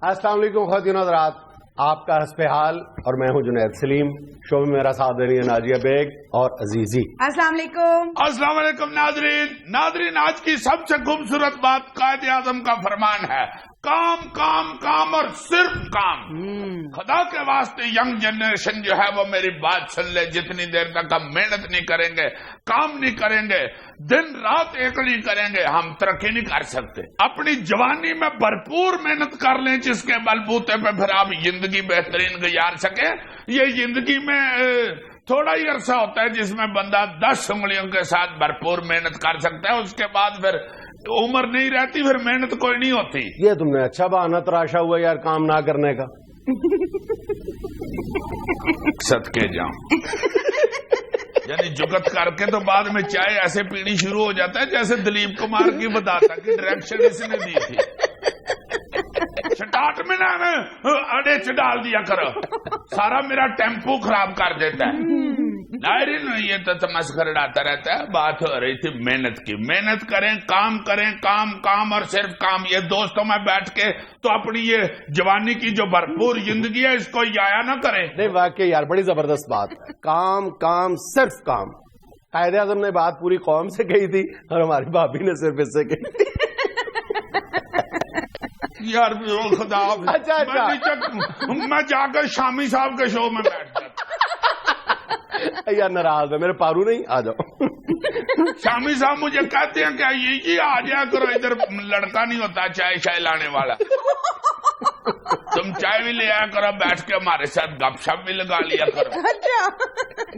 السلام علیکم خواتین و حضرات، آپ کا حسب حال اور میں ہوں جنید سلیم، شو میں میرا ساتھ دے رہی ہے ناجیہ بیگ اور عزیزی۔ السلام علیکم۔ السلام علیکم ناظرین، آج کی سب سے خوبصورت بات قائد اعظم کا فرمان ہے، کام کام کام اور صرف کام۔ خدا کے واسطے ینگ جنریشن جو ہے وہ میری بات سن لے، جتنی دیر تک ہم محنت نہیں کریں گے، کام نہیں کریں گے، دن رات ایک نہیں کریں گے، ہم ترقی نہیں کر سکتے۔ اپنی جوانی میں بھرپور محنت کر لیں، جس کے بلبوتے پہ پھر آپ زندگی بہترین گزار سکیں۔ یہ زندگی میں تھوڑا ہی عرصہ ہوتا ہے جس میں بندہ 10 انگلیوں کے ساتھ بھرپور محنت کر سکتا ہے، اس کے بعد پھر عمر نہیں رہتی، پھر محنت کوئی نہیں ہوتی۔ یہ تم نے اچھا بہانہ تراشا ہوا یار کام نہ کرنے کا۔ صدقے جاؤں، یعنی جگت کر کے تو بعد میں چائے ایسے پینی شروع ہو جاتا ہے جیسے دلیپ کمار کی بتاتا کہ ڈائریکشن اس نے دی تھی۔ سٹارٹ میں نا اڑے چ ڈال دیا کرو، سارا میرا ٹیمپو خراب کر دیتا ہے۔ ناظرین، یہ تو تمسخر اڑاتا رہتا ہے۔ بات ہو رہی تھی محنت کی۔ محنت کریں، کام کریں، کام کام اور صرف کام۔ یہ دوستوں میں بیٹھ کے تو اپنی یہ جوانی کی جو بھرپور زندگی ہے اس کو ضائع نہ کریں۔ نہیں واقعی یار بڑی زبردست بات ہے، کام کام صرف کام۔ قائد اعظم نے بات پوری قوم سے کہی تھی اور ہماری بھابھی نے صرف اس سے کہی تھی۔ یار خدا، میں جا کر شامی صاحب کے شو میں بیٹھ جاتا۔ یار ناراض ہے میرے پارو نہیں، آ جاؤ۔ شامی صاحب مجھے کہتے ہیں کہ یہ آ جایا کرو، ادھر لڑکا نہیں ہوتا چائے شائے لانے والا، تم چائے بھی لے آیا کرو، بیٹھ کے ہمارے ساتھ گپ شپ بھی لگا لیا کرو۔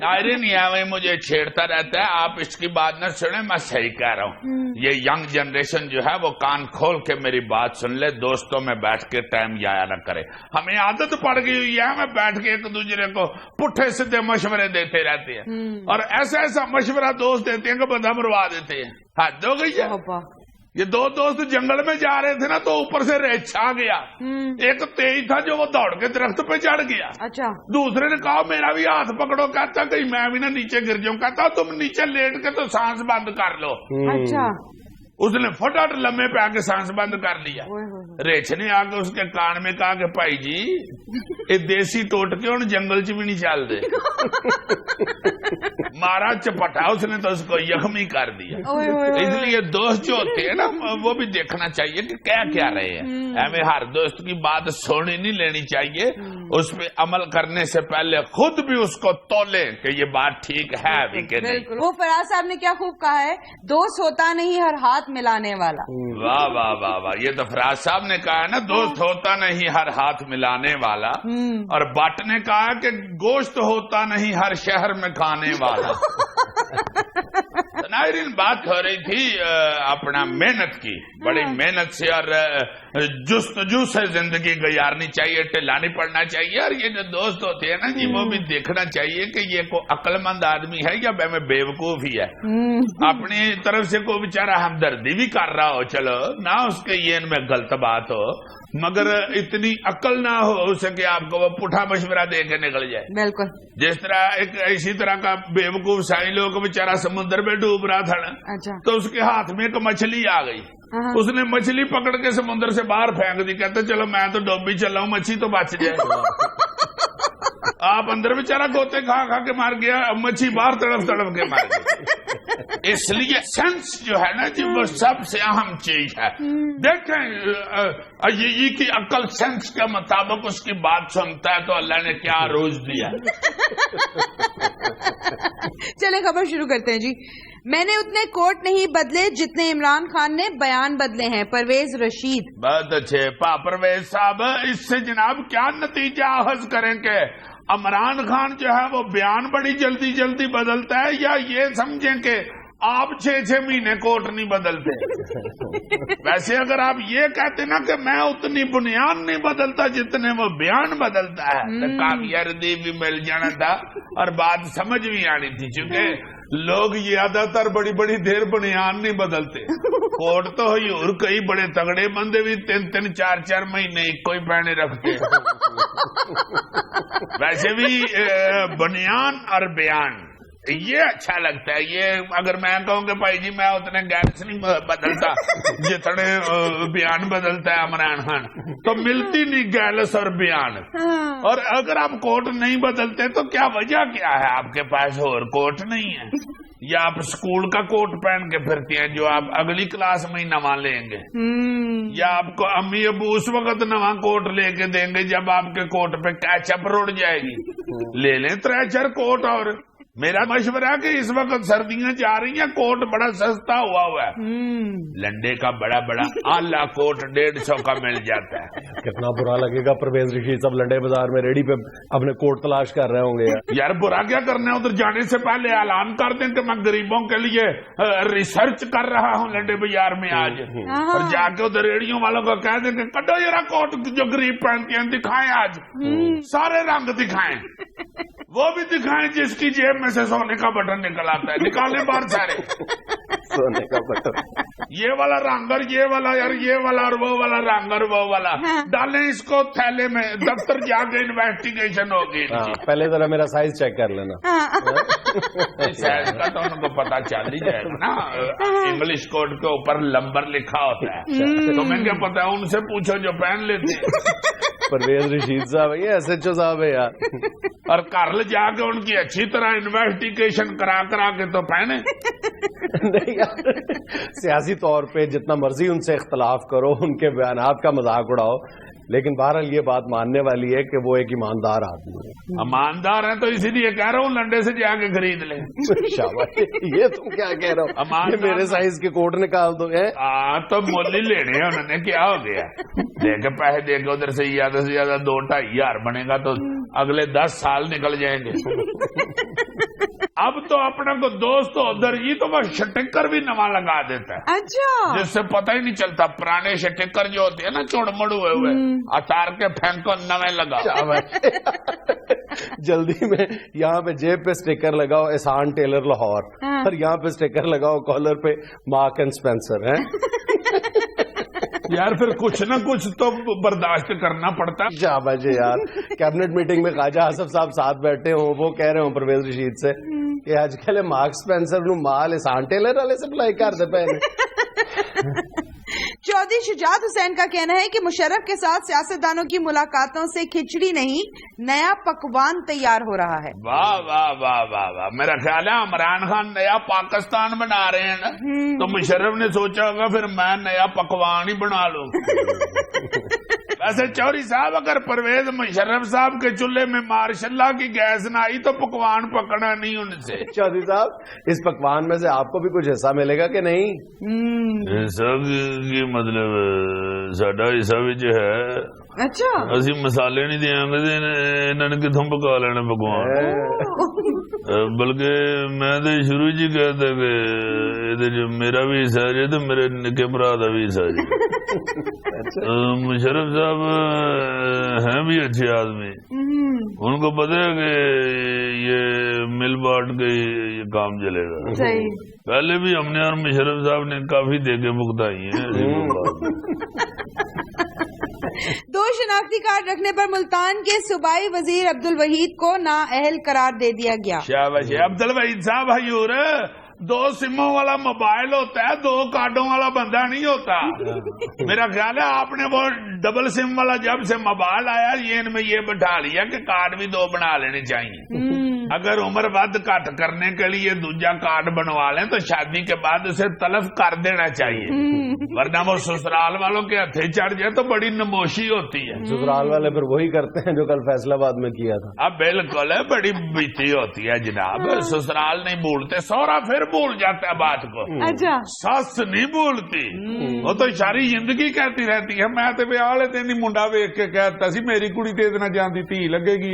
ناظرین، یہ مجھے چھیڑتا رہتا ہے، آپ اس کی بات نہ سنیں، میں صحیح کہہ رہا ہوں۔ یہ ینگ جنریشن جو ہے وہ کان کھول کے میری بات سن لے، دوستوں میں بیٹھ کے ٹائم ضائع نہ کرے۔ ہمیں عادت پڑ گئی ہوئی ہے، میں بیٹھ کے ایک دوسرے کو پٹھے سیدھے مشورے دیتے رہتے ہیں، اور ایسا مشورہ دوست دیتے ہیں کہ بندہ مروا دیتے ہیں۔ حد ہو گئی ہے۔ یہ 2 دوست جنگل میں جا رہے تھے نا، تو اوپر سے ریچھ آ گیا، ایک تیز تھا جو وہ دوڑ کے درخت پہ چڑھ گیا، اچھا دوسرے نے کہا میرا بھی ہاتھ پکڑو، کہتا کہ میں بھی نہ نیچے گر جاؤں، کہتا تم نیچے لیٹ کے تو سانس بند کر لو۔ اچھا، اس نے فٹافٹ لمحے پہ آ کے سانس بند کر لیا۔ ریچھ نے آ کے اس کے کان میں کہا کہ بھائی جی یہ دیسی ٹوٹکے ہوں جنگل چ بھی نہیں چل دے۔ مارا چپٹا اس نے تو اس کو یخمی کر دیا۔ اس لیے دوست جو ہوتے ہیں نا وہ بھی دیکھنا چاہیے کہ کیا رہے ہیں۔ ہمیں ہر دوست کی بات سونی نہیں لینی چاہیے، اس پہ عمل کرنے سے پہلے خود بھی اس کو تولے کہ یہ بات ٹھیک ہے بھی کہ نہیں۔ وہ فراز صاحب نے کیا خوب کہا ہے، دوست ہوتا نہیں ہر ہاتھ ملانے والا۔ واہ واہ واہ واہ، یہ تو فراز صاحب نے کہا ہے نا، دوست ہوتا نہیں ہر ہاتھ ملانے والا۔ اور بٹ نے کہا کہ گوشت ہوتا نہیں ہر شہر میں کھانے والا۔ ناظرین، بات ہو رہی تھی اپنا محنت کی، بڑی محنت سے اور جستجو سے زندگی گزارنی چاہیے، ٹھلا نہیں پڑنا چاہیے۔ اور یہ جو دوست ہوتے ہیں نا جی، وہ بھی دیکھنا چاہیے کہ یہ کوئی عقل مند آدمی ہے یا میں بیوقوف ہی ہے۔ اپنی طرف سے کوئی بیچارہ ہمدردی بھی کر رہا ہو، چلو نہ اس کے یہ ان میں غلط بات ہو، مگر اتنی عقل نہ ہو سکے آپ کو وہ پٹھا مشورہ دے کے نکل جائے۔ بالکل، جس طرح ایک اسی طرح کا بیوقوف ساحل کو بیچارہ سمندر میں ڈوب رہا تھا نا، تو اس کے ہاتھ میں ایک مچھلی آ گئی، اس نے مچھلی پکڑ کے سمندر سے باہر پھینک دی، کہتے چلو میں تو ڈوبی چل رہا ہوں، مچھلی تو بچ جائے۔ آپ اندر بیچارہ گوتے کھا کے مار گیا، مچھلی باہر تڑپ کے مار گئی۔ اس لیے سینس جو ہے نا جی وہ سب سے اہم چیز ہے۔ دیکھیں یہ کی عقل سینس کے مطابق اس کی بات سنتا ہے تو اللہ نے کیا روز دیا۔ چلیں خبر شروع کرتے ہیں جی۔ میں نے اتنے کوٹ نہیں بدلے جتنے عمران خان نے بیان بدلے ہیں، پرویز رشید۔ بہت اچھے پرویز صاحب، اس سے جناب کیا نتیجہ اخذ کریں کہ عمران خان جو ہے وہ بیان بڑی جلدی بدلتا ہے، یا یہ سمجھیں کہ آپ 6 مہینے کوٹ نہیں بدلتے؟ ویسے اگر آپ یہ کہتے نا کہ میں اتنی بنیاد نہیں بدلتا جتنے وہ بیان بدلتا ہے تو کامیابی بھی مل جانا تھا اور بات سمجھ بھی آنی تھی، چونکہ لوگ زیادہ تر بڑی دیر بنیاد نہیں بدلتے۔ کوٹ تو ہوئی اور کئی بڑے تگڑے بندے بھی 3 4 مہینے ایک کوئی پہنے رکھتے۔ ویسے بھی بنیان اور بیان یہ اچھا لگتا ہے. یہ اگر میں کہوں کہ بھائی جی میں اتنے گیلس نہیں بدلتا جتنے بیان بدلتا ہے عمران خان, تو ملتی نہیں گیلس اور بیان. اور اگر آپ کوٹ نہیں بدلتے تو کیا وجہ کیا ہے؟ آپ کے پاس اور کوٹ نہیں ہے, یا آپ اسکول کا کوٹ پہن کے پھرتی ہیں جو آپ اگلی کلاس میں ہی نواں لیں گے, یا آپ کو امی ابو اس وقت نواں کوٹ لے کے دیں گے جب آپ کے کوٹ پہ کیچپ رڑ جائے گی. لے لیں 3-4 کوٹ. اور میرا مشورہ ہے کہ اس وقت سردیاں جا رہی ہیں, کوٹ بڑا سستا ہوا ہے, لنڈے کا بڑا بڑا اعلیٰ کوٹ 150 کا مل جاتا ہے. کتنا برا لگے گا پرویز رشید صاحب لنڈے بازار میں ریڈی پہ اپنے کوٹ تلاش کر رہے ہوں گے. یار برا کیا کرنا ہے, ادھر جانے سے پہلے اعلان کر دیں کہ میں غریبوں کے لیے ریسرچ کر رہا ہوں لنڈے بازار میں آج, اور جا کے ادھر ریڑیوں والوں کو کہہ دیں کہ کڈو ذرا کوٹ جو غریب پہنتے ہیں دکھائیں, آج سارے رنگ دکھائیں, وہ بھی دکھائیں جس کی جیب میں سے سونے کا بٹن نکل آتا ہے, نکالیں باہر سارے سونے کا بٹن, یہ والا رنگ اور یہ والا, یار یہ والا اور وہ والا رنگ اور وہ والا, ڈالیں اس کو تھیلے میں, دفتر جا کے انویسٹیگیشن ہوگی. پہلے ذرا میرا سائز چیک کر لینا. سائز کا تو ان کو پتا چل ہی جائے گا نا, انگلش کوڈ کے اوپر نمبر لکھا ہوتا ہے, تمہیں کیا پتا ہے, ان سے پوچھو جو پہن لیتے ہیں. پرویز رشید صاحب یہ SHO صاحب ہے یار, اور گھر جا کے ان کی اچھی طرح انویسٹیگیشن کرا کے تو پہنے. نہیں یار, سیاسی طور پہ جتنا مرضی ان سے اختلاف کرو, ان کے بیانات کا مذاق اڑاؤ, لیکن بہرحال یہ بات ماننے والی ہے کہ وہ ایک ایماندار آدمی ہے. ایماندار ہے تو اسی لیے کہہ رہا ہوں لنڈے سے جا کے خرید لیں. شاباش, یہ تم کیا کہہ رہے ہو, یہ میرے سائز کے کوٹ نکال دو. تو مول ہی لینے ہیں انہوں نے, کیا ہو گیا, دے کے پیسے دے کے ادھر سے زیادہ 2-2.5 ہزار بنے گا تو اگلے 10 سال نکل جائیں گے. اب تو اپنا کو دوست ادھر ہی تو وہ شٹکر بھی نواں لگا دیتا ہے. اچھا, جس سے پتہ ہی نہیں چلتا. پرانے شٹکر جو ہوتے ہیں نا چوڑ مڑ ہوئے اتار کے پھینکو, نویں لگا. جلدی میں یہاں پہ جیب پہ سٹیکر لگاؤ احسان ٹیلر لاہور, اور یہاں پہ سٹیکر لگاؤ کالر پہ مارک اینڈ اسپینسر. یار پھر کچھ نہ کچھ تو برداشت کرنا پڑتا ہے. شاباش یار, کیبنٹ میٹنگ میں خواجہ آصف صاحب ساتھ بیٹھے ہوں, وہ کہہ رہے ہوں پرویز رشید سے کہ آج کل مارک اسپینسر نو مال احسان ٹیلر والے سپلائی کر دے پہلے. چودھری شجاعت حسین کا کہنا ہے کہ مشرف کے ساتھ سیاستدانوں کی ملاقاتوں سے کھچڑی نہیں, نیا پکوان تیار ہو رہا ہے. واہ واہ واہ واہ واہ, میرا خیال ہے عمران خان نیا پاکستان بنا رہے ہیں نا, تو مشرف نے سوچا ہوگا پھر میں نیا پکوان ہی بنا لوں. ویسے چودھری صاحب اگر پرویز مشرف صاحب کے چولہے میں ماشاء اللہ کی گیس نہ آئی تو پکوان پکڑا نہیں ان سے. چودھری صاحب اس پکوان میں سے آپ کو بھی کچھ حصہ ملے گا کہ نہیں؟ سب کی مطلب ساڈا حصہ بھی جو ہے. اچھا, اسی مسالے نہیں دیا گے, انہوں نے کتوں پکا لینا پکوان. بلکہ میں تو شروع ہی کہتا کہ میرا بھی حصہ ہے تو میرے نکے برا کا بھی حصہ ہے. مشرف صاحب ہیں بھی اچھے آدمی, ان کو پتہ ہے کہ یہ مل بانٹ کے یہ کام چلے گا. پہلے بھی ہم نے اور مشرف صاحب نے کافی دیکھے بھگتائی ہیں. 2 شناختی کارڈ رکھنے پر ملتان کے صوبائی وزیر عبدالوحید کو نااہل قرار دے دیا گیا. شاباش عبدالوحید صاحب, حضور 2 سموں والا موبائل ہوتا ہے, 2 کارڈوں والا بندہ نہیں ہوتا. میرا خیال ہے آپ نے وہ ڈبل سم والا جب سے موبائل آیا یہ ان میں یہ بٹھا لیا کہ کارڈ بھی 2 بنا لینے چاہیے. اگر عمر ود کٹ کرنے کے لیے دوجا کارڈ بنوا لیں تو شادی کے بعد اسے تلف کر دینا چاہیے, ورنہ وہ سسرال والوں کے ہتھے چڑھ جائے تو بڑی نموشی ہوتی ہے. سسرال والے پھر وہی کرتے ہیں جو کل فیصلہ آباد میں کیا تھا. اب بالکل ہے, بڑی بیتی ہوتی ہے جناب. سسرال نہیں بھولتے, سورا پھر بھول جاتا ہے بات کو. اچھا, سس نہیں بھولتی, وہ تو ساری زندگی کہتی رہتی ہے میں تے بیاہ والے دن ہی منڈا ویکھ کے کہتا سی میری کڑی تے اتنا جاندی تھی لگے گی.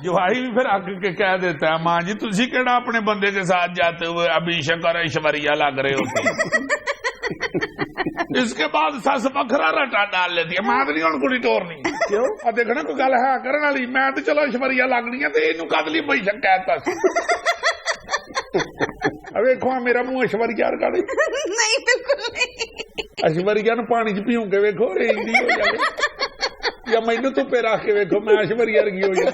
جوائی بھی پھر آگ کے کہہ دیتا ہے ماں جی تسی کیڑا اپنے بندے کے ساتھ جاتے ہوئے ابھیشک اور ایشوریا لگ رہے ہوتے. اس کے بعد سس بکھرا رٹا ڈال لیتی ہے, میں تو نہیں ہوں کڑی ٹورنی. کیوں دیکھنا کوئی گل ہے کرنے والی, میں تو چلو ایشوریا لگنی ہے تو یہ کد لی ابھیشک کہتا سی. ویکو میرا منہ ایشوریا ورگا نہیں, بالکل نہیں. ایشوریا نو پانی چ پیوں کے ویکو ریجی ہو جائے, یا مینو تو پہ رکھ کے ویکو میں ایشوریا ورگی ہو جائے.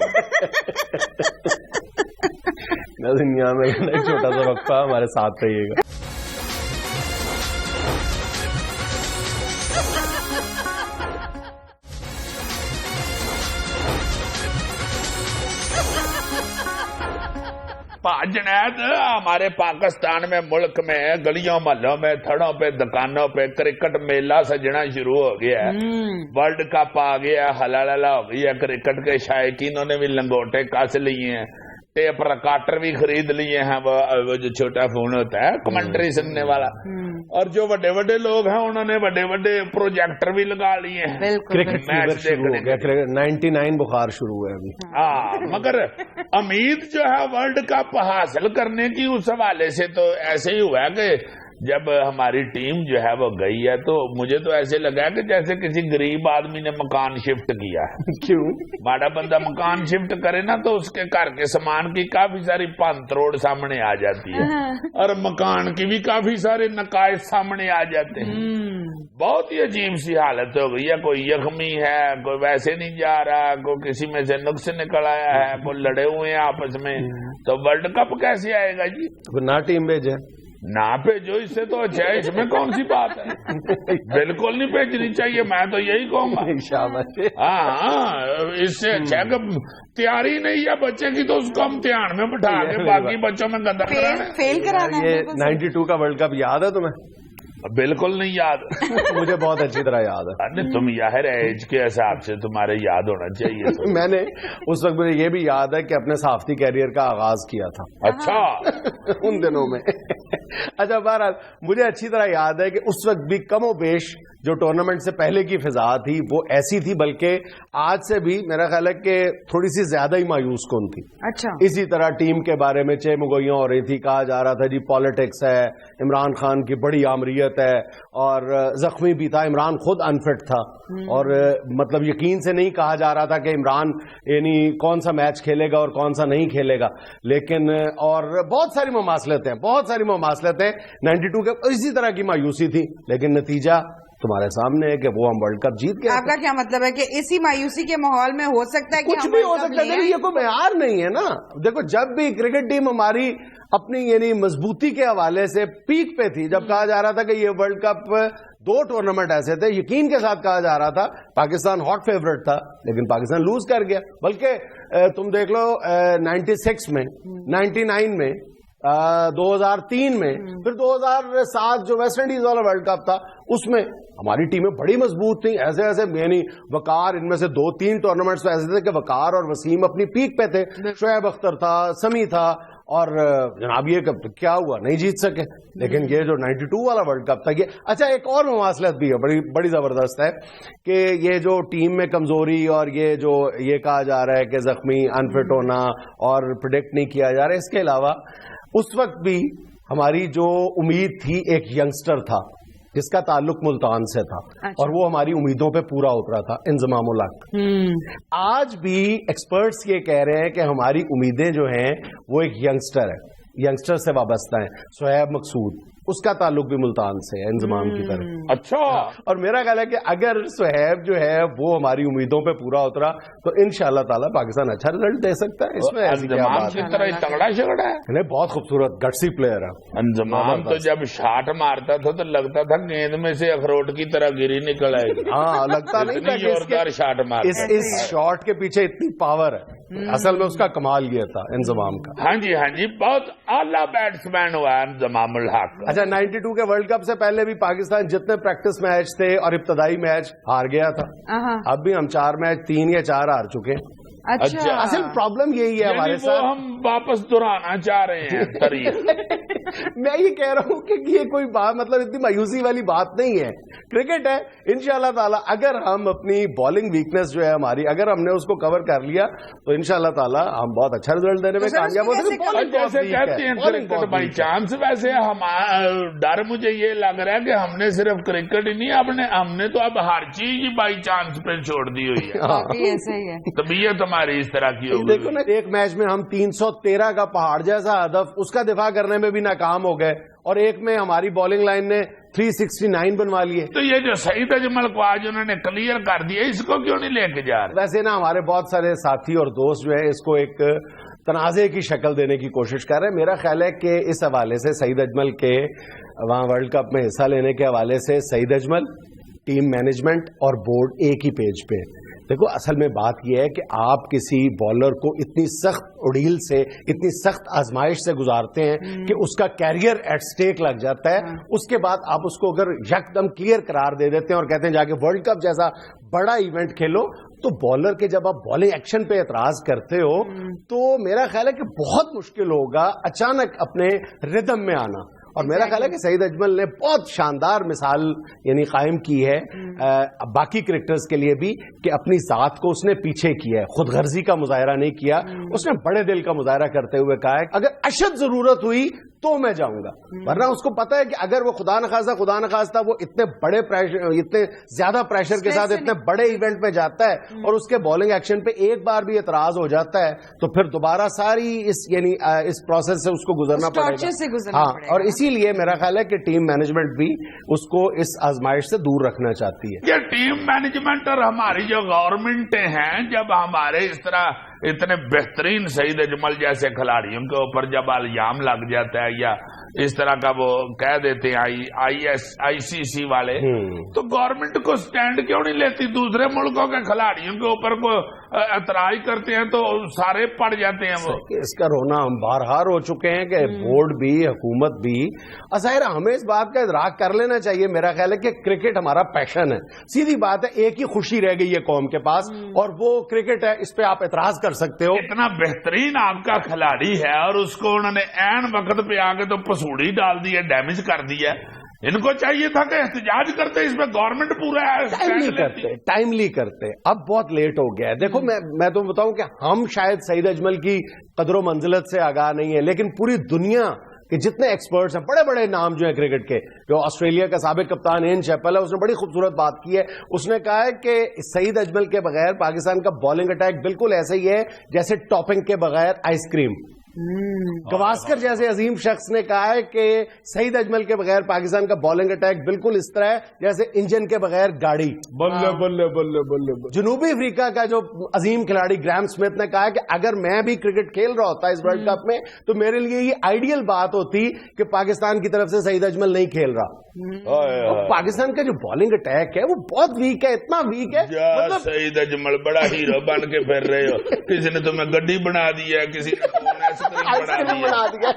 नाज़रीन यहाँ में एक छोटा सा वक्फा, हमारे साथ रहिएगा. जुनैद, हमारे पाकिस्तान में, मुल्क में, गलियों मोहल्लों में, थड़ों पे, दुकानों पे क्रिकेट मेला सजना शुरू हो गया है. वर्ल्ड कप आ गया, हलाला हो गई है. क्रिकेट के शायकीनों ने भी लंगोटे कस लिए हैं, टेप रिकॉर्डर भी खरीद लिए हैं, वो जो छोटा फोन होता है कमेंट्री सुनने वाला, और जो बड़े बड़े लोग हैं उन्होंने बड़े बड़े प्रोजेक्टर भी लगा लिए हैं. क्रिकेट फीवर शुरू हो गया, 99 बुखार शुरू हुआ है अभी. हाँ, मगर उम्मीद जो है वर्ल्ड कप हासिल करने की, उस हवाले से तो ऐसे ही हुआ कि जब हमारी टीम जो है वो गई है तो मुझे तो ऐसे लगा कि जैसे किसी गरीब आदमी ने मकान शिफ्ट किया. क्यों? माड़ा बंदा मकान शिफ्ट करे ना तो उसके घर के सामान की काफी सारी भंतोड़ सामने आ जाती है, और मकान की भी काफी सारे नकायस सामने आ जाते हैं. बहुत ही अजीब सी हालत हो गई है. कोई जख्मी है, कोई वैसे नहीं जा रहा, कोई किसी में से नुक्स निकल आया है, कोई लड़े हुए हैं आपस में. तो वर्ल्ड कप कैसे आएगा जी? ना टीम भेजे, ना भेजो, इससे तो अच्छा है. इसमें कौन सी बात है? बिल्कुल नहीं भेजनी चाहिए, मैं तो यही कहूंगा. हाँ, इससे अच्छा कि तैयारी नहीं है बच्चे की तो उसको हम ध्यान में बिठा के बाकी बच्चों में गंदा फेल कराना. ये 92 का वर्ल्ड कप याद है तुम्हें? बिल्कुल नहीं याद. मुझे बहुत अच्छी तरह याद है. अरे तुम यार एज के हिसाब से तुम्हारे याद होना चाहिए. मैंने उस वक्त, मुझे ये भी याद है कि अपने सहाफती कैरियर का आगाज किया था. अच्छा. उन दिनों में. अच्छा, बहरहाल मुझे अच्छी तरह याद है कि उस वक्त भी कमो बेश जो टूर्नामेंट से पहले की फिजा थी वो ऐसी थी, बल्कि आज से भी मेरा ख्याल है कि थोड़ी सी ज्यादा ही मायूस कौन थी. अच्छा. इसी तरह टीम के बारे में चेमगोइयां हो रही थी, कहा जा रहा था जी पॉलिटिक्स है, इमरान खान की बड़ी आमरीयत है, और जख्मी भी था, इमरान खुद अनफिट था, और मतलब यकीन से नहीं कहा जा रहा था कि इमरान यानी कौन सा मैच खेलेगा और कौन सा नहीं खेलेगा. लेकिन और बहुत सारी ममासलतें 92 के इसी तरह की मायूसी थी. लेकिन नतीजा तुम्हारे सामने है कि वो हम वर्ल्ड कप जीत गए. आपका क्या मतलब है कि इसी मायूसी के माहौल में हो सकता है कि कुछ भी हो सकता है? ये कोई मेयार नहीं है ना. देखो, जब भी क्रिकेट टीम हमारी अपनी यानी मजबूती के हवाले से पीक पे थी, जब कहा जा रहा था कि ये वर्ल्ड कप 2 टूर्नामेंट ऐसे थे, यकीन के साथ कहा जा रहा था पाकिस्तान हॉट फेवरेट था, लेकिन पाकिस्तान लूज कर गया. बल्कि तुम देख लो 96 में, 99 में, 2003 में, फिर 2007 जो वेस्ट इंडीज वाला वर्ल्ड कप था उसमें हमारी टीमें बड़ी मजबूत थी. ऐसे ऐसे यानी वकार, इनमें से 2-3 टूर्नामेंट्स में ऐसे थे कि वकार और वसीम अपनी पीक पे थे. शोएब अख्तर था, समी था, और जनाब ये कब क्या हुआ, नहीं जीत सके. लेकिन ये जो 92 वाला वर्ल्ड कप था ये अच्छा, एक और मवासलत भी है बड़ी जबरदस्त है कि ये जो टीम में कमजोरी और ये कहा जा रहा है कि जख्मी, अनफिट होना और प्रिडिक्ट नहीं किया जा रहा है, इसके अलावा उस वक्त भी हमारी जो उम्मीद थी, एक यंगस्टर था जिसका ताल्लुक मुल्तान से था. अच्छा. और वो हमारी उम्मीदों पे पूरा उतरा था, इंजमाम उल हक. आज भी एक्सपर्ट्स ये कह रहे हैं कि हमारी उम्मीदें जो हैं वो एक यंगस्टर है, यंगस्टर से वाबस्ता है, सोहेब मकसूद. उसका ताल्लुक भी मुल्तान से है, इंजमाम की तरफ. अच्छा. और मेरा ख्याल है कि अगर सोहेब जो है वो हमारी उम्मीदों पे पूरा उतरा तो इंशाल्लाह ताला पाकिस्तान अच्छा रिजल्ट दे सकता है. इसमें ऐसी क्या बात है? तरह तगड़ा शगड़ा है, बहुत खूबसूरत गट्सी प्लेयर है. अंजमान तो जब शॉट मारता था तो लगता था गेंद में से अखरोट की तरह गिरी निकल आएगी. हाँ, लगता नहीं था जोरदार शॉट मार. इस शॉट के पीछे इतनी पावर है. असल में उसका कमाल ये था इंजमाम का. हाँ जी, बहुत आला बैट्समैन हुआ इंजमाम उल हक. अच्छा, 92 के वर्ल्ड कप से पहले भी पाकिस्तान जितने प्रैक्टिस मैच थे और इब्तदाई मैच हार गया था. अब भी हम 4 मैच 3 या 4 हार चुके हैं. अच्छा. असल प्रॉब्लम यही है हमारे साथ, हम वापस दोहराना चाह रहे हैं तारीख. मैं ये कह रहा हूँ कि ये कोई बात, मतलब इतनी मायूसी वाली बात नहीं है. क्रिकेट है, इंशाल्लाह ताला अगर हम अपनी बॉलिंग वीकनेस जो है हमारी, अगर हमने उसको कवर कर लिया तो इंशाल्लाह ताला हम बहुत अच्छा रिजल्ट देने में कामयाब हो सकते. जैसे कहते हैं क्रिकेट बाई चांस, वैसे डर मुझे ये लग रहा है कि हमने सिर्फ क्रिकेट ही नहीं, हमने तो अब हर चीज ही बाई चांस पे छोड़ दी हुई है. ऐसा ही है. तबीयत हमारी इस तरह की होगी. देखो ना, एक मैच में हम 313 का पहाड़ जैसा हदफ, उसका दिफा करने में भी नाकाम हो गए, और एक में हमारी बॉलिंग लाइन ने 369 बनवा लिए. तो ये जो सईद अजमल को आज उन्होंने क्लियर कर दिया, इसको क्यों नहीं लेके जा रहे? वैसे ना हमारे बहुत सारे साथी और दोस्त जो है इसको एक तनाज़े की शक्ल देने की कोशिश कर रहे हैं। मेरा ख्याल है कि इस हवाले से सईद अजमल के वहाँ वर्ल्ड कप में हिस्सा लेने के हवाले से सईद अजमल, टीम मैनेजमेंट और बोर्ड एक ही पेज पे। देखो असल में बात यह है कि आप किसी बॉलर को इतनी सख्त उड़ील से, इतनी सख्त आजमाइश से गुजारते हैं कि उसका कैरियर एट स्टेक लग जाता है। उसके बाद आप उसको अगर यकदम क्लियर करार दे देते हैं और कहते हैं जाके वर्ल्ड कप जैसा बड़ा इवेंट खेलो, तो बॉलर के जब आप बॉलिंग एक्शन पे एतराज करते हो तो मेरा ख्याल है कि बहुत मुश्किल होगा अचानक अपने रिदम में आना। और मेरा ख्याल है कि सईद अजमल ने बहुत शानदार मिसाल यानी कायम की है बाकी क्रिकेटर्स के लिए भी कि अपनी जात को उसने पीछे किया है, खुद गर्जी का मुजाहरा नहीं किया, उसने बड़े दिल का मुजाहरा करते हुए कहा है अगर अशद जरूरत हुई तो मैं जाऊंगा, वरना उसको पता है कि अगर वो खुदा न खास्ता वो इतने बड़े प्रेशर, इतने ज्यादा प्रेशर के साथ इतने बड़े इवेंट में जाता है और उसके बॉलिंग एक्शन पे एक बार भी एतराज हो जाता है तो फिर दोबारा सारी इस यानी इस प्रोसेस से उसको गुजरना पड़ेगा। हाँ, और इसीलिए मेरा ख्याल है कि टीम मैनेजमेंट भी उसको इस आजमाइश से दूर रखना चाहती है। ये टीम मैनेजमेंट और हमारी जो गवर्नमेंट हैं, जब हमारे इस तरह इतने बेहतरीन सईद अजमल जैसे खिलाड़ियों के ऊपर जब इल्जाम लग जाता है या इस तरह का वो कह देते हैं ICC वाले, तो गवर्नमेंट को स्टैंड क्यों नहीं लेती? दूसरे मुल्कों के खिलाड़ियों के ऊपर को एतराज करते हैं तो सारे पड़ जाते हैं वो। इसका रोना हम बारहार हो चुके हैं कि बोर्ड भी, हुकूमत भी। अज़ाहिर हमें इस बात का इदराक कर लेना चाहिए, मेरा ख्याल है कि क्रिकेट हमारा पैशन है, सीधी बात है, एक ही खुशी रह गई है कौम के पास और वो क्रिकेट है, इस पे आप एतराज कर सकते हो। इतना बेहतरीन आपका खिलाड़ी है और उसको उन्होंने ऐन वक्त पे आके तो पसूड़ी डाल दी है, डैमेज कर दिया। इनको चाहिए था कि एहतजाज करते, इसमें गवर्नमेंट पूरा टाइमली करते। अब बहुत लेट हो गया है। देखो मैं तो बताऊं कि हम शायद सईद अजमल की कदर मंजिलत से आगाह नहीं है, लेकिन पूरी दुनिया कि जितने एक्सपर्ट्स हैं, बड़े बड़े नाम जो हैं क्रिकेट के, जो ऑस्ट्रेलिया का साबिक कप्तान एन चैपल है, उसने बड़ी खूबसूरत बात की है। उसने कहा है कि सईद अजमल के बगैर पाकिस्तान का बॉलिंग अटैक बिल्कुल ऐसे ही है जैसे टॉपिंग के बगैर आइसक्रीम। गवास्कर जैसे अजीम शख्स ने कहा है कि सईद अजमल के बगैर पाकिस्तान का बॉलिंग अटैक बिल्कुल इस तरह है जैसे इंजन के बगैर गाड़ी। बल्ले बल्ले बल्ले बल्ले। जनूबी अफ्रीका का जो अजीम खिलाड़ी ग्राहम स्मिथ ने कहा है कि अगर मैं भी क्रिकेट खेल रहा होता इस वर्ल्ड कप में तो मेरे लिए ये आइडियल बात होती कि पाकिस्तान की तरफ से सईद अजमल नहीं खेल रहा। और पाकिस्तान का जो बॉलिंग अटैक है वो बहुत वीक है, इतना वीक है मतलब सईद अजमल बड़ा हीरो बन के फिर रहे हो। किसी ने तुम्हें गड्डी बना दी है, किसी ने बना दिया,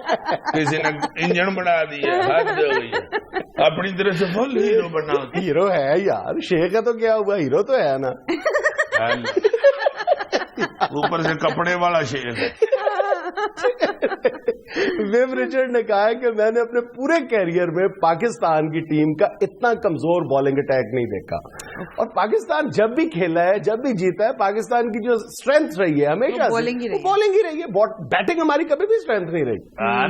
किसी ने इंजन बना दिया, हद हो गई है। अपनी तरफ से फुल हीरो बना। हीरो है यार, शेख है तो क्या हुआ, हीरो तो है ना, ऊपर से कपड़े वाला शेख। विव रिचर्ड ने कहा है कि मैंने अपने पूरे कैरियर में पाकिस्तान की टीम का इतना कमजोर बॉलिंग अटैक नहीं देखा। और पाकिस्तान जब भी खेला है, जब भी जीता है, पाकिस्तान की जो स्ट्रेंथ रही है हमेशा बॉलिंग ही रही है। बैटिंग हमारी कभी भी स्ट्रेंथ नहीं रही।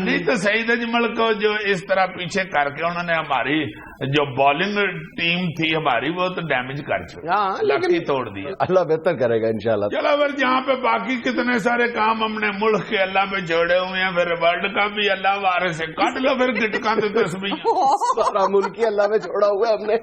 नहीं तो सईद अजमल को जो इस तरह पीछे करके उन्होंने हमारी जो बॉलिंग टीम थी हमारी वो तो डैमेज कर चुकी, लकी तोड़ दी। अल्लाह बेहतर करेगा इंशाल्लाह। चलो फिर जहाँ पे बाकी कितने सारे काम हमने मुल्क के अल्लाह पे छोड़े हुए हैं, फिर वर्ल्ड कप भी अल्लाह वारे से काट लो, फिर गिटका तो तस्वीर सारा मुल्क ही अल्लाह में छोड़ा हुआ है हमने।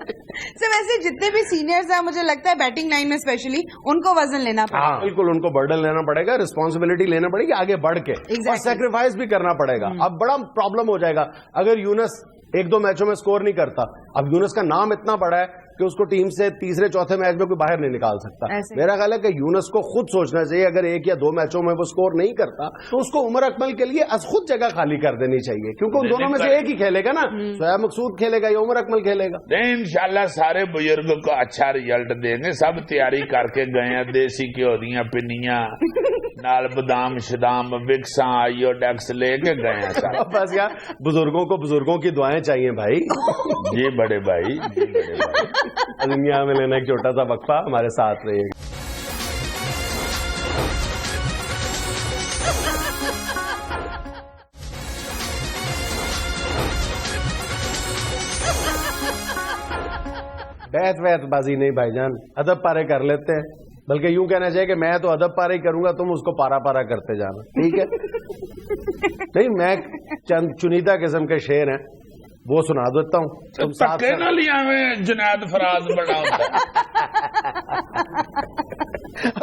सर वैसे जितने भी सीनियर्स हैं, मुझे लगता है बैटिंग लाइन में स्पेशली उनको वजन लेना पड़ेगा। बिल्कुल, उनको बर्डन लेना पड़ेगा, रिस्पॉन्सिबिलिटी लेना पड़ेगी आगे बढ़ के, और सेक्रीफाइस भी करना पड़ेगा। अब बड़ा प्रॉब्लम हो जाएगा अगर यूनुस एक दो मैचों में स्कोर नहीं करता। अब यूनुस का नाम इतना बड़ा है कि उसको टीम से तीसरे चौथे मैच में कोई बाहर नहीं निकाल सकता। मेरा ख्याल है कि यूनुस को खुद सोचना चाहिए, अगर एक या दो मैचों में वो स्कोर नहीं करता तो उसको उमर अकमल के लिए खुद जगह खाली कर देनी चाहिए, क्योंकि उन दोनों में से एक ही खेलेगा ना, शोएब मकसूद खेलेगा या उमर अकमल खेलेगा। नहीं, इंशाल्लाह सारे बुजुर्गों को अच्छा रिजल्ट देंगे। सब तैयारी करके गए हैं, देसी घ्यो दियां पिन्नियां नाल बादाम शदाम विक्सा आयोडेक्स लेके गए हैं। बस यार बुजुर्गों को बुजुर्गों की दुआएं चाहिए भाई। जी बड़े भाई, जी बड़े भाई। दुनिया में लेना एक छोटा सा वक्फा, हमारे साथ रहिएगा। बैत बाजी नहीं भाईजान, अदब पारे कर लेते हैं, बल्कि यूं कहना चाहिए कि मैं तो अदब पारा ही करूंगा, तुम उसको पारा पारा करते जाना, ठीक है? नहीं, मैं चंद चुनिंदा किस्म के शेर हैं वो सुना देता हूँ। तुम साथ लिया में जुनैद फराज बड़ा होता है।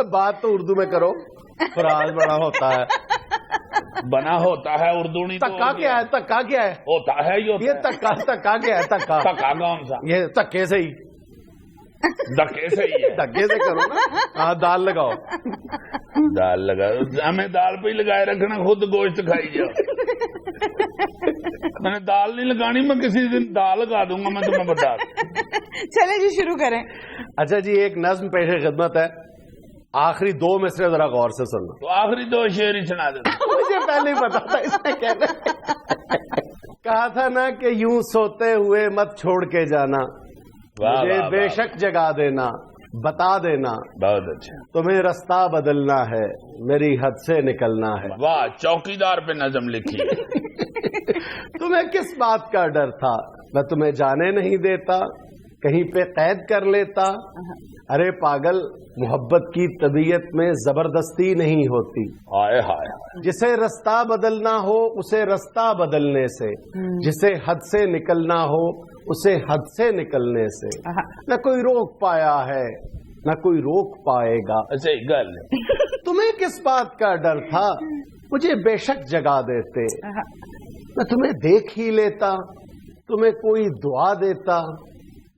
बात तो उर्दू में करो, फराज बड़ा होता है। बना होता है उर्दू नहीं तो तक्का क्या है? तक्का क्या है? होता है ही होता ये है। तक्का क्या है? तक्का धक्का कौन सा? ये तक्के से ही, धक्के से ही है। धक्के से करो ना। हाँ, दाल लगाओ। दाल लगा, हमें दाल पे ही लगाए रखना, खुद गोश्त खाई जाओ। मैंने दाल नहीं लगानी, मैं किसी दिन दाल लगा दूंगा, मैं तुम्हें बता। चले जी शुरू करें। अच्छा जी, एक नज्म पेश खिदमत है, आखिरी 2 मिसरे जरा गौर से सुनना। तो आखिरी 2 शेर ही सुना दे। मुझे पहले ही पता था इसमें कहना कहा था ना कि यूं सोते हुए मत छोड़ के जाना, वाह, मुझे वाह, बेशक जगा देना, बता देना, बहुत अच्छा। तुम्हें रास्ता बदलना है, मेरी हद से निकलना है। वाह, चौकीदार पे नज़म लिखी है। तुम्हें किस बात का डर था, मैं तुम्हें जाने नहीं देता, कहीं पे कैद कर लेता। अरे पागल, मोहब्बत की तबीयत में जबरदस्ती नहीं होती। हाय हाय, जिसे रास्ता बदलना हो उसे रास्ता बदलने से, जिसे हद से निकलना हो उसे हद से निकलने से न कोई रोक पाया है न कोई रोक पाएगा। सही गल। तुम्हें किस बात का डर था, मुझे बेशक जगा देते, मैं तुम्हें देख ही लेता, तुम्हें कोई दुआ देता,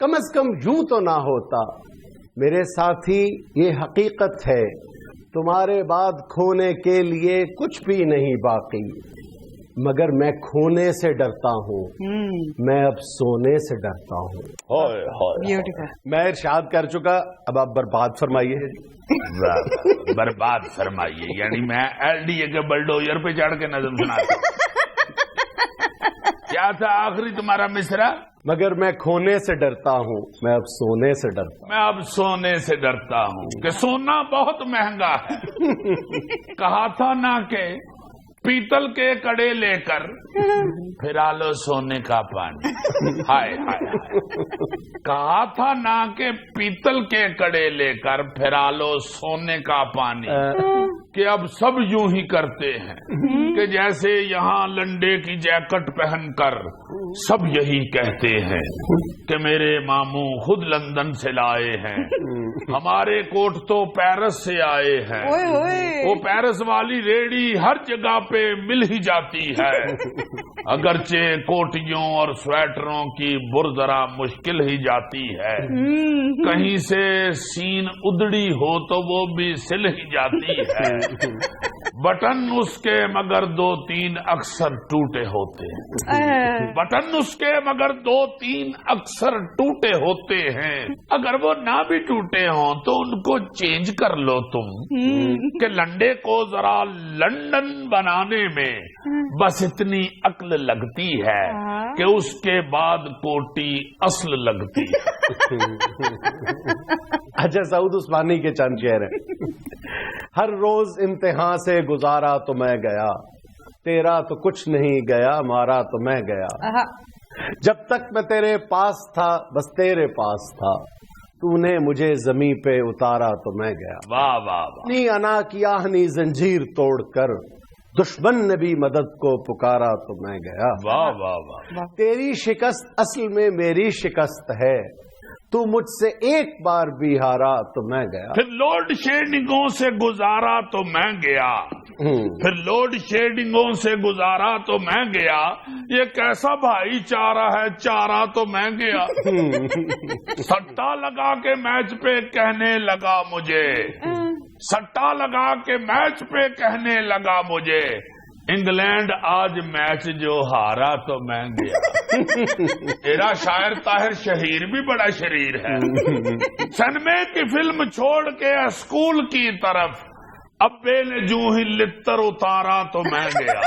कम से कम यूं तो ना होता। मेरे साथी ये हकीकत है, तुम्हारे बाद खोने के लिए कुछ भी नहीं बाकी, मगर मैं खोने से डरता हूँ, मैं अब सोने से डरता हूँ। ब्यूटीफुल। मैं इरशाद कर चुका, अब आप बर्बाद फरमाइए। बर्बाद फरमाइए, यानी मैं एलडीए के बल्डोजर पे चढ़ के नज़म सुनाता। क्या था आखिरी तुम्हारा मिसरा? मगर मैं खोने से डरता हूँ, मैं अब सोने से डरता हूँ। मैं अब सोने से डरता हूँ कि सोना बहुत महंगा है। कहा था ना कि पीतल के कड़े लेकर फिरा लो सोने का पानी। हाय हाय हाय। कहा था ना कि पीतल के कड़े लेकर फिरा लो सोने का पानी, कि अब सब यूं ही करते हैं कि जैसे यहाँ लंडे की जैकेट पहनकर सब यही कहते हैं कि मेरे मामू खुद लंदन से लाए हैं, हमारे कोट तो पेरिस से आए हैं। ओए ओए। वो पेरिस वाली रेडी हर जगह पे मिल ही जाती है, अगरचे कोटियों और स्वेटरों की बुरजरा मुश्किल ही जाती है। कहीं से सीन उधड़ी हो तो वो भी सिल ही जाती है। बटन उसके मगर 2-3 अक्सर टूटे होते हैं। बटन उसके मगर 2-3 अक्सर टूटे होते हैं। अगर वो ना भी टूटे हों तो उनको चेंज कर लो तुम, कि लंडे को जरा लंदन बनाने में बस इतनी अक्ल लगती है कि उसके बाद कोटी असल लगती है। अच्छा, सऊद उस्मानी के चंद शेर हैं। हर रोज इम्तिहान से गुजारा तो मैं गया, तेरा तो कुछ नहीं गया, मारा तो मैं गया। जब तक मैं तेरे पास था बस तेरे पास था, तूने मुझे जमीन पे उतारा तो मैं गया। वाह वाह वाह। अपनी अना की आहनी जंजीर तोड़कर दुश्मन ने भी मदद को पुकारा तो मैं गया। वाह वाह वाह। तेरी शिकस्त असल में मेरी शिकस्त है, तू मुझसे एक बार भी हारा तो मैं गया। फिर लोड शेडिंगों से गुजारा तो मैं गया, फिर लोड शेडिंगों से गुजारा तो मैं गया। ये कैसा भाईचारा है, चारा तो मैं गया। सट्टा लगा के मैच पे कहने लगा मुझे, सट्टा लगा के मैच पे कहने लगा मुझे, इंग्लैंड आज मैच जो हारा तो मैं गया। तेरा शायर ताहिर शहीर भी बड़ा शरीर है। सनमे की फिल्म छोड़ के स्कूल की तरफ अब्बे ने जूं ही लित्तर उतारा तो मैं गया।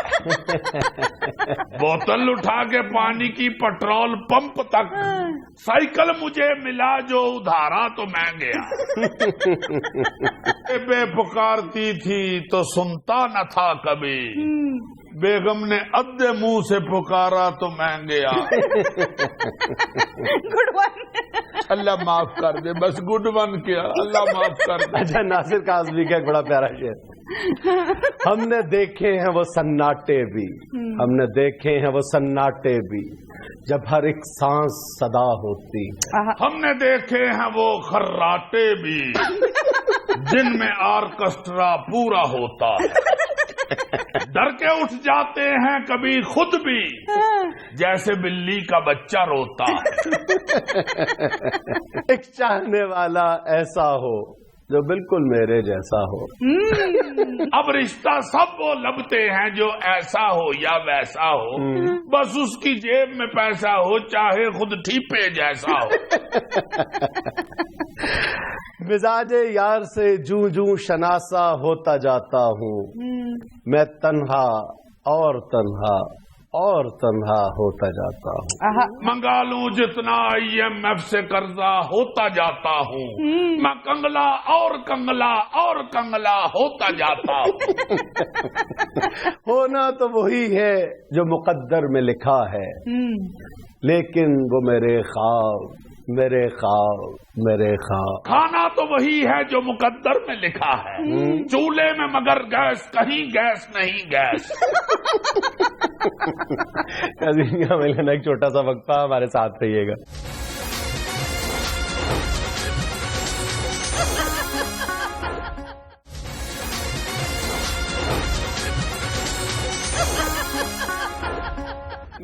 बोतल उठा के पानी की पेट्रोल पंप तक साइकिल मुझे मिला जो उधारा तो मैं गया। बे पुकारती थी तो सुनता न था कभी, बेगम ने अद्दे मुंह से पुकारा तो मैं गया। Good one. अल्लाह माफ कर दे, बस गुड वन किया, अल्लाह माफ कर दे। अच्छा, नासिर काज़मी का एक बड़ा प्यारा शेर। हमने देखे हैं वो सन्नाटे भी, हमने देखे हैं वो सन्नाटे भी, जब हर एक सांस सदा होती है। हमने देखे हैं वो खर्राटे भी, जिनमें ऑर्केस्ट्रा पूरा होता है। डर के उठ जाते हैं कभी खुद भी, जैसे बिल्ली का बच्चा रोता है। एक चाहने वाला ऐसा हो जो बिल्कुल मेरे जैसा हो। अब रिश्ता सब वो लबते हैं जो ऐसा हो या वैसा हो, बस उसकी जेब में पैसा हो, चाहे खुद ठीपे जैसा हो। मिजाजे यार से जूं जूं शनासा होता जाता हूँ, मैं तन्हा और तन्हा और तन्हा होता जाता हूँ। मंगा लूं जितना IMF से कर्जा होता जाता हूँ, मैं कंगला और कंगला और कंगला होता जाता हूँ। होना तो वही है जो मुकद्दर में लिखा है, लेकिन वो मेरे ख्वाब मेरे ख्वाब मेरे ख्वाब। खाना तो वही है जो मुकद्दर में लिखा है, चूल्हे में मगर गैस कहीं गैस नहीं गैस। अजीम का मिलना एक छोटा सा वक्फा, हमारे साथ रहिएगा।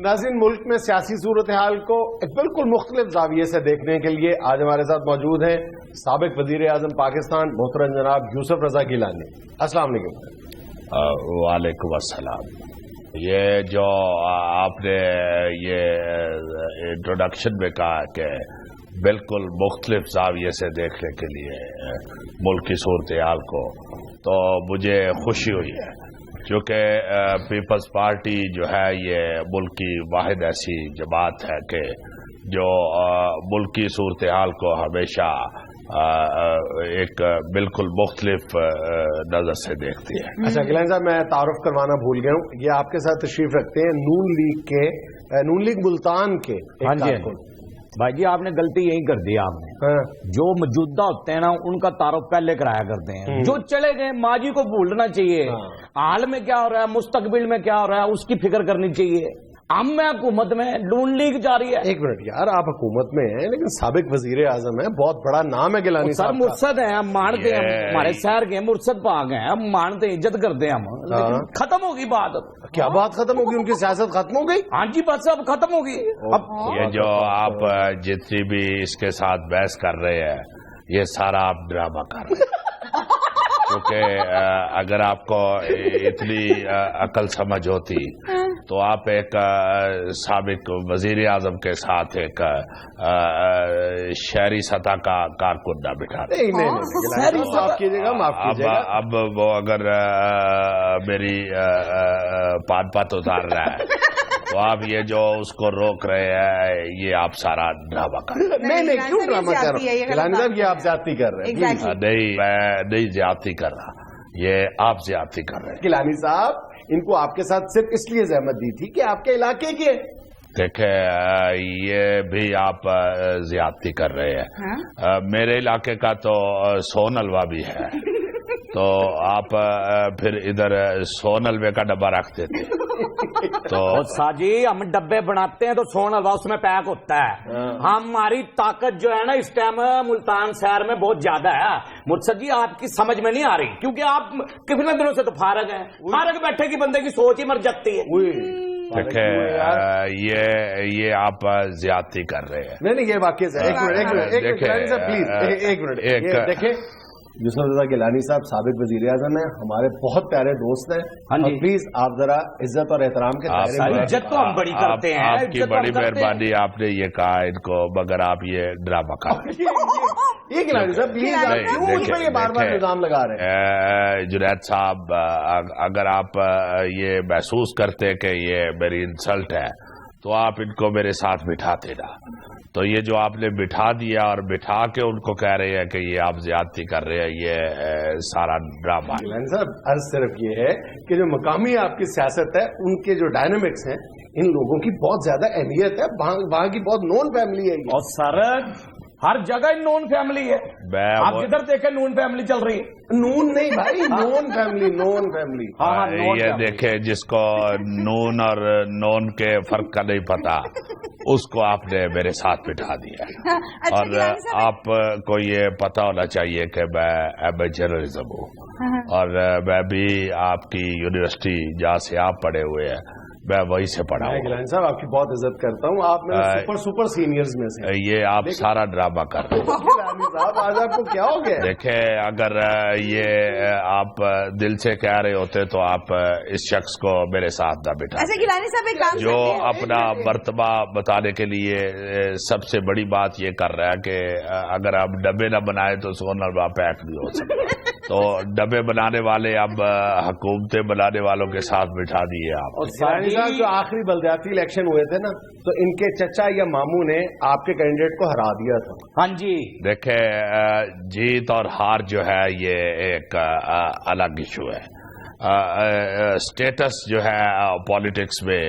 नाज़रीन, मुल्क में सियासी सूरत हाल को एक बिल्कुल मुख्तलिफ जाविये से देखने के लिए आज हमारे साथ मौजूद हैं साबिक वजीर आजम पाकिस्तान मोहतरम जनाब यूसुफ रजा गिलानी। अस्सलाम वालेकुम। वालेकुम अस्सलाम। ये जो आपने ये इंट्रोडक्शन में कहा कि बिल्कुल मुख्तलिफ जाविये से देखने के लिए मुल्क की सूरत हाल को, तो मुझे खुशी हुई है, क्योंकि पीपल्स पार्टी जो है ये मुल्क की वाहिद ऐसी जमात है कि जो मुल्क की सूरत हाल को हमेशा एक बिल्कुल मुख्तलिफ नजर से देखती है। अच्छा गिलानी साहब, मैं तारुफ करवाना भूल गया हूँ, ये आपके साथ तशरीफ रखते हैं नून लीग मुल्तान के। हाँ जी भाई जी, आपने गलती यही कर दी आपने। हाँ। जो मौजूदा होते हैं ना उनका तारुफ पहले कराया करते हैं, जो चले गए माजी को भूलना चाहिए। हाल में क्या हो रहा है, मुस्तकबिल में क्या हो रहा है, उसकी फिक्र करनी चाहिए। हम में हुकूमत में नून लीग जारी है। एक मिनट यार, आप हुकूमत में हैं लेकिन साबिक वजीर आजम है, बहुत बड़ा नाम है गिलानी साहब। सर मुर्शद है, हम मानते हैं, हमारे शहर के मुर्शद पाक हैं, हम मानते हैं, इज्जत करते हैं हम, लेकिन खत्म होगी बात। क्या बात खत्म होगी? उनकी सियासत खत्म हो गई? हाँ जी, बस अब खत्म होगी। अब ये जो आप जितनी भी इसके साथ बहस कर रहे हैं, ये सारा आप ड्रामा कर रहे हैं। क्योंकि अगर आपको इतनी अकल समझ होती तो आप एक साबिक वजीर आजम के साथ एक शहरी सतह का कारकुन न बिठाते। नहीं, माफ कीजिएगा, माफ कीजिएगा। अब वो अगर मेरी पान पात उतार रहा है तो आप ये जो उसको रोक रहे हैं, ये आप सारा ड्रामा कर रहे हैं। नहीं, क्यों ड्रामा कर रहे हैं गिलानी साहब? ये आप ज्यादती कर रहे हैं। नहीं, मैं नहीं ज्यादती कर रहा, ये आप ज्यादती कर रहे हैं। गिलानी साहब, इनको आपके साथ सिर्फ इसलिए जहमत दी थी कि आपके इलाके के। देखे, ये भी आप ज्यादती कर रहे हैं। मेरे इलाके का तो सोन हलवा भी है, तो आप फिर इधर सोन हलवे का डब्बा रखते थे। तो साजी, हम डब्बे बनाते हैं तो सोन हलवा उसमें पैक होता है। हमारी ताकत जो है ना इस टाइम मुल्तान शहर में बहुत ज्यादा है। मुर्शद जी, आपकी समझ में नहीं आ रही, क्योंकि आप कितने दिनों से तो फारग हैं। फारग बैठे की बंदे की सोच ही मर जाती है। देखे, ये आप ज्यादती कर रहे हैं। नहीं, ये वाकई से एक मिनट प्लीज, एक मिनट देखे। यूसुफ रजा गिलानी साहब साबिक वजीर आजम है, हमारे बहुत प्यारे दोस्त हैं। हाँ जी, प्लीज आप जरा इज्जत और एहतराम के सारी इज्जत तो हम बड़ी करते हैं। आपकी बड़ी मेहरबानी, आपने ये कहा इनको, मगर आप ये ड्रामा कर रहे हैं। ये गिलानी साहब प्लीज, क्यों उन पर ये बार बार इल्जाम लगा रहे हैं? जुनैद साहब, अगर आप ये महसूस करते कि ये मेरी इंसल्ट है तो आप इनको मेरे साथ बिठा देना। तो ये जो आपने बिठा दिया और बिठा के उनको कह रहे हैं कि ये आप ज्यादती कर रहे हैं, ये सारा ड्रामा है। गिलानी साहब, अर्ज सिर्फ ये है कि जो मकामी आपकी सियासत है, उनके जो डायनामिक्स हैं, इन लोगों की बहुत ज्यादा अहमियत है, वहाँ की बहुत नॉन फैमिली है। और सर हर जगह नॉन फैमिली है। आप जिधर देखे नॉन फैमिली चल रही है। नून नहीं भाई, नॉन फैमिली। ये देखे, जिसको नून और नॉन के फर्क का नहीं पता, उसको आपने मेरे साथ बिठा दिया है। अच्छा और गिलानी साहब, आपको ये पता होना चाहिए कि मैं एम जर्नलिज्म हूँ और मैं भी आपकी यूनिवर्सिटी जहाँ से आप पढ़े हुए हैं मैं वहीं से पढ़ा मैं हूँ। गिलानी साहब आपकी बहुत इज्जत करता हूँ, आप मेरे सुपर सीनियर्स में से। ये आप सारा ड्रामा कर रहे हैं। गिलानी साहब आज आपको क्या हो गया? देखें, अगर ये आप दिल से कह रहे होते तो आप इस शख्स को मेरे साथ न बिठा, अच्छा गिलानी साहब एक काम जो करते हैं। अपना मर्तबा बताने के लिए सबसे बड़ी बात ये कर रहा है कि अगर आप डब्बे न बनाए तो सोना पैक नहीं हो सकता। तो डब्बे बनाने वाले अब हुकूमतें बनाने वालों के साथ बिठा दिए आप। और गिलानी साहब जो आखिरी बलदियाती इलेक्शन हुए थे ना, तो इनके चचा या मामू ने आपके कैंडिडेट को हरा दिया था। हाँ जी, देखें, जीत और हार जो है ये एक अलग इशू है। स्टेटस जो है पॉलिटिक्स में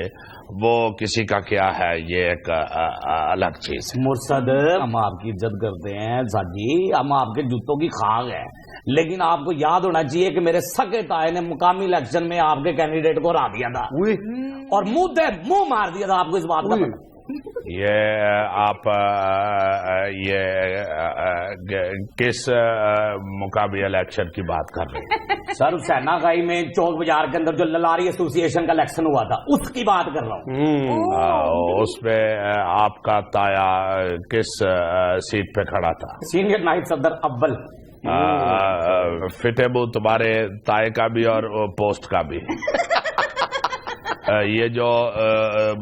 वो किसी का क्या है ये एक अलग चीज है। मुर्शद हम आपकी इज्जत करते हैं साजी, हम आपके जूतों की खाक है, लेकिन आपको याद होना चाहिए कि मेरे सगे ताए ने मुकामी इलेक्शन में आपके कैंडिडेट को हरा दिया था और मुंह मार दिया था। आपको इस बात का पता? ये आप ये किस मुकामी इलेक्शन की बात कर रहे हैं? सर हुसैना खाई में चौक बाजार के अंदर जो ललारी एसोसिएशन का इलेक्शन हुआ था उसकी बात कर रहा हूँ। उसमें आपका ताया किस सीट पे खड़ा था? सीनियर नायब सदर अव्वल। फिटेबू तुम्हारे ताए का भी और पोस्ट का भी। ये जो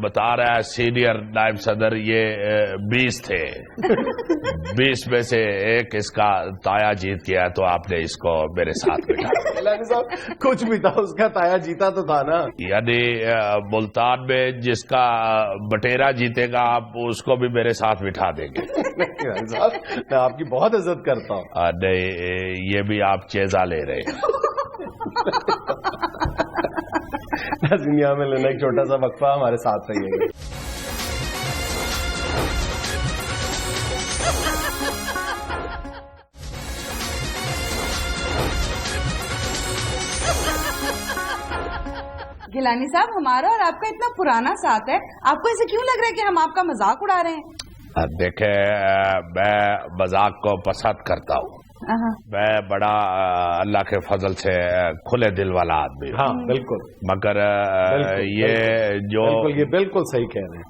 बता रहा है सीनियर नायब सदर, ये 20 थे। 20 में से एक इसका ताया जीत गया तो आपने इसको मेरे साथ बिठाया। गिलानी साहब कुछ भी था, उसका ताया जीता तो था ना। यानी मुल्तान में जिसका बटेरा जीतेगा आप उसको भी मेरे साथ बिठा देंगे। गिलानी साहब मैं आपकी बहुत इज्जत करता हूँ। नहीं, ये भी आप चेजा ले रहे हैं। दुनिया में लेना एक छोटा सा वक्फा, हमारे साथ रहिएगा। गिलानी साहब हमारा और आपका इतना पुराना साथ है, आपको ऐसे क्यों लग रहा है कि हम आपका मजाक उड़ा रहे हैं? देखे, मैं मजाक को पसंद करता हूँ। मैं बड़ा अल्लाह के फजल से खुले दिल वाला आदमी हूँ। हाँ बिल्कुल, मगर बिल्कुल, ये जो बिल्कुल, ये बिल्कुल सही कह रहे हैं।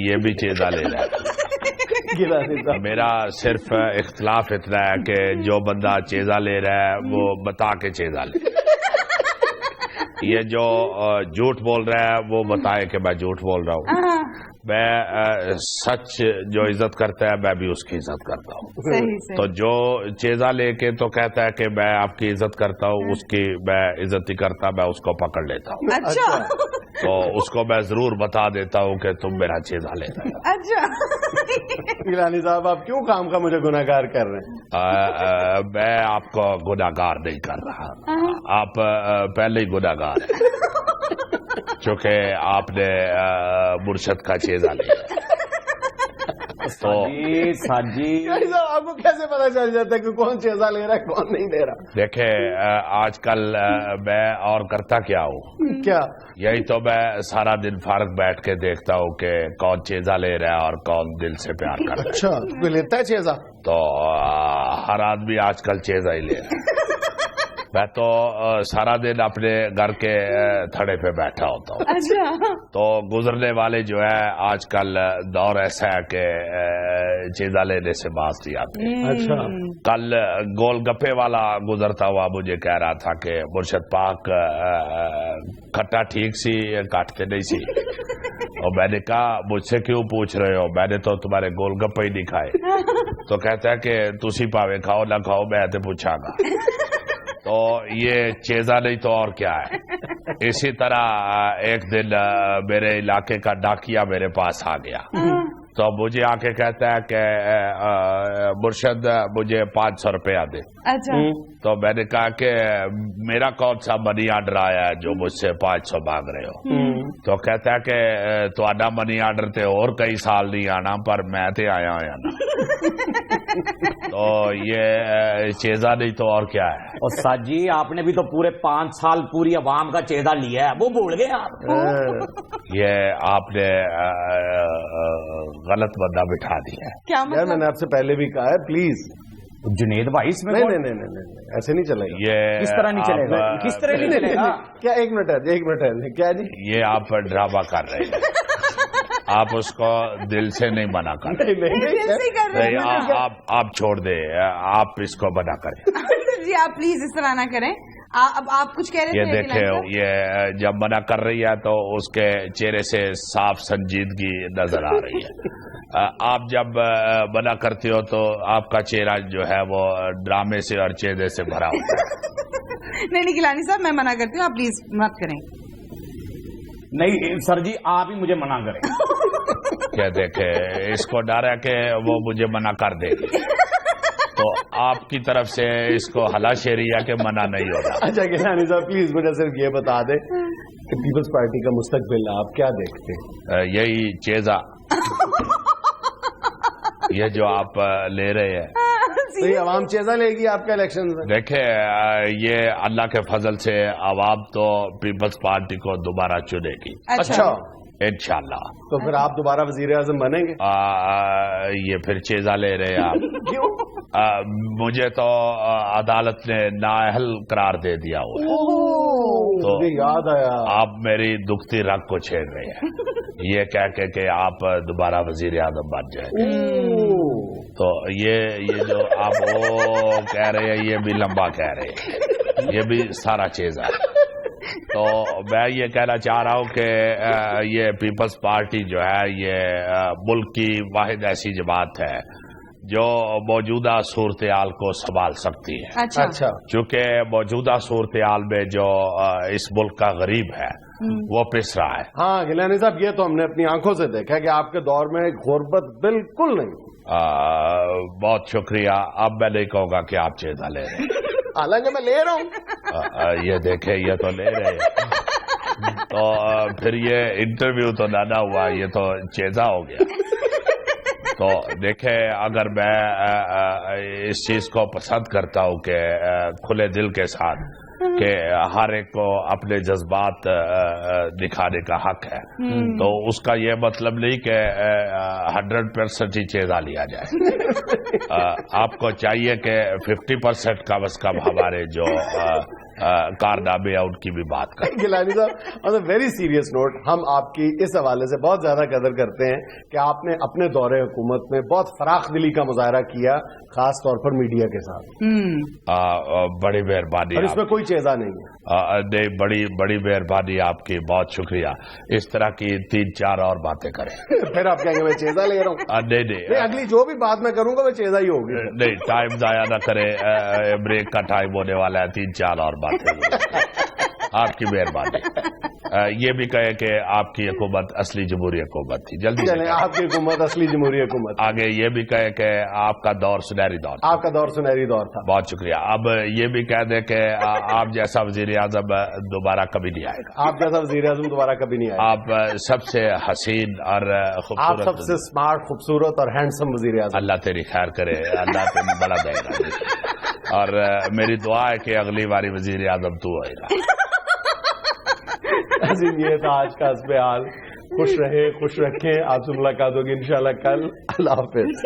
ये भी चेजा ले रहा है। गिलानी साहब मेरा सिर्फ इख्तलाफ इतना है कि जो बंदा चेजा ले रहा है वो बता के चेजा ले। ये जो झूठ बोल रहा है वो बताए कि मैं झूठ बोल रहा हूँ। मैं सच जो इज्जत करता है मैं भी उसकी इज्जत करता हूँ। सही तो जो चेजा लेके तो कहता है कि मैं आपकी इज्जत करता हूँ, उसकी मैं इज्जत नहीं करता, मैं उसको पकड़ लेता हूँ। अच्छा तो उसको मैं जरूर बता देता हूँ कि तुम मेरा चेजा ले रहे हो। अच्छा गिलानी साहब आप क्यों काम का मुझे गुनाहगार कर रहे हैं? मैं आपको गुनाहगार नहीं कर रहा, आप पहले ही गुनाहगार हैं चूंकि आपने मुर्शद का चेजा लिया। तो साजी गिलानी साहब आपको कैसे पता चल जाता है कि कौन चेजा ले रहा है कौन नहीं ले रहा? देखे, आजकल मैं और करता क्या हूँ, क्या? यही तो मैं सारा दिन फारग बैठ के देखता हूँ कि कौन चेजा ले रहा है और कौन दिल से प्यार कर रहा है। अच्छा, कोई लेता है चेजा? तो हर आदमी आजकल चेजा ही ले रहा है। मैं तो सारा दिन अपने घर के थड़े पे बैठा होता हूँ। अच्छा तो गुजरने वाले जो है आजकल दौर ऐसा है कि चेजा लेने से बात नहीं आती। अच्छा, कल गोलगप्पे वाला गुजरता हुआ मुझे कह रहा था कि मुर्शद पाक खट्टा ठीक सी काटते नहीं सी। और मैंने कहा मुझसे क्यों पूछ रहे हो, मैंने तो तुम्हारे गोलगप्पे ही नहीं खाए। तो कहता है कि तुसी पावे खाओ ना खाओ मैं तो पूछागा। तो ये चेजा नहीं तो और क्या है। इसी तरह एक दिन मेरे इलाके का डाकिया मेरे पास आ गया, तो मुझे आके कहता है कि मुर्शद मुझे 500 रुपया दे। अच्छा तो मैंने कहा कि मेरा कौन सा मनी आर्डर आया है जो मुझसे 500 मांग रहे हो। तो कहता है कि तुहाडा मनी आर्डर ते और कई साल नहीं आना पर मैं ते आया होया ना। तो ये चेजा नहीं तो और क्या है। और साजी आपने भी तो पूरे 5 साल पूरी अवाम का चेहरा लिया है, वो भूल गए आप। یہ آپ نے غلط بندہ بٹھا دیا ہے. کیا یار میں مطلب؟ نے آپ سے پہلے بھی کہا ہے پلیز. جنید بھائی اس میں نہیں ایسے نہیں چلے گا. یہ کس طرح نہیں چلے گا؟ آپ- کس طرح نہیں چلے گا؟ کیا ایک منٹ ہے کیا جی؟ یہ آپ ڈرامہ کر رہے ہیں. آپ اس کو دل سے نہیں منع کر رہے. دل سے کر رہے ہیں نہیں، منع. آپ چھوڑ دیں، آپ اس کو منع کریں. جی آپ پلیز اس طرح نہ کریں. اب آپ کچھ کہہ رہے یہ تھے دیکھیں، غلام صاحب؟ یہ جب منع کر رہی ہے تو اس کے چہرے سے صاف سنجیدگی نظر آ رہی ہے. آپ جب منع کرتے ہو تو آپ کا چہرہ جو ہے وہ ڈرامے سے اور چہرے سے بھرا ہوتا ہے. نہیں گیلانی صاحب میں منع کرتی ہوں، آپ پلیز مت کریں. نہیں سر جی آپ ہی مجھے منع کریں. کیا دیکھیں، اس کو ڈر ہے کہ وہ مجھے منع کر دے گی، تو آپ کی طرف سے اس کو ہلا شیریا کہ منع نہیں ہوگا. اچھا گیلانی صاحب پلیز مجھے صرف یہ بتا دیں کہ پیپلز پارٹی کا مستقبل آپ کیا دیکھتے ہیں؟ یہی چیزا یہ جو آپ لے رہے ہیں، تو یہ عوام چیزہ لے گی آپ کا الیکشن میں؟ دیکھیں یہ اللہ کے فضل سے عوام تو پیپلز پارٹی کو دوبارہ چنے گی اچھا انشاءاللہ. تو پھر آپ دوبارہ وزیر اعظم بنیں گے؟ یہ پھر چیزا لے رہے ہیں آپ. کیوں؟ مجھے تو عدالت نے نااہل قرار دے دیا ہوا ہے. تو مجھے یاد آیا آپ میری دکھتی رگ کو چھیڑ رہے ہیں یہ کہہ کے کہ آپ دوبارہ وزیر اعظم بن جائیں گے. تو یہ جو آپ وہ کہہ رہے ہیں یہ بھی لمبا کہہ رہے ہیں، یہ بھی سارا چیز ہے. تو میں یہ کہنا چاہ رہا ہوں کہ یہ پیپلز پارٹی جو ہے یہ ملک کی واحد ایسی جماعت ہے جو موجودہ صورتحال کو سنبھال سکتی ہے. اچھا چونکہ موجودہ صورتحال میں جو اس ملک کا غریب ہے وہ پس رہا ہے. ہاں گیلانی صاحب یہ تو ہم نے اپنی آنکھوں سے دیکھا کہ آپ کے دور میں غربت بالکل نہیں. بہت شکریہ. اب میں نہیں کہوں گا کہ آپ چیزا لے رہے ہیں. حالانکہ میں لے رہا ہوں. یہ دیکھیں یہ تو لے رہے ہیں تو پھر یہ انٹرویو تو نہ ہوا، یہ تو چیزا ہو گیا. تو دیکھیں اگر میں اس چیز کو پسند کرتا ہوں کہ کھلے دل کے ساتھ کہ ہر ایک کو اپنے جذبات دکھانے کا حق ہے، تو اس کا یہ مطلب نہیں کہ 100% ہی چیزا لیا جائے. آپ کو چاہیے کہ 50% کم از کم ہمارے جو کارنامے ہیں ان کی بھی بات کریں. گیلانی صاحب آن اے ویری سیریس نوٹ، ہم آپ کی اس حوالے سے بہت زیادہ قدر کرتے ہیں کہ آپ نے اپنے دور حکومت میں بہت فراخ دلی کا مظاہرہ کیا، خاص طور پر میڈیا کے ساتھ. بڑی مہربانی. اور اس میں کوئی چیزہ نہیں ہے. نہیں، بڑی مہربانی آپ کی، بہت شکریہ. اس طرح کی 3-4 اور باتیں کریں. پھر آپ کہیں گے میں چیزہ لے رہا ہوں. نہیں اگلی جو بھی بات میں کروں گا وہ چیزہ ہی ہوگی. نہیں، ٹائم ضائع نہ کریں، بریک کا ٹائم ہونے والا ہے. 3-4 اور باتیں آپ کی مہربانی. یہ بھی کہے کہ آپ کی حکومت اصلی جمہوری حکومت تھی. جلدی چلیں، سے آپ کی حکومت اصلی جمہوری حکومت. آگے یہ بھی کہے کہ آپ کا دور سنہری دور تھا. آپ کا دور سنہری دور تھا. بہت شکریہ. اب یہ بھی کہہ دیں کہ آپ جیسا وزیر اعظم دوبارہ کبھی نہیں آئے گا. آپ جیسا وزیر اعظم دوبارہ کبھی نہیں آئے. آپ سب سے حسین اور آپ خوبصورت، سب سے اسمارٹ، خوبصورت اور ہینڈسم وزیر اعظم. اللہ تیری خیر کرے، اللہ تیری بڑا دے گا. اور میری دعا ہے کہ اگلی باری وزیر اعظم تو ہوئے گا. عظیم، یہ تھا آج کا حسب حال. خوش رہے، خوش رکھیں. آپ سے ملاقات ہوگی انشاءاللہ کل. اللہ حافظ.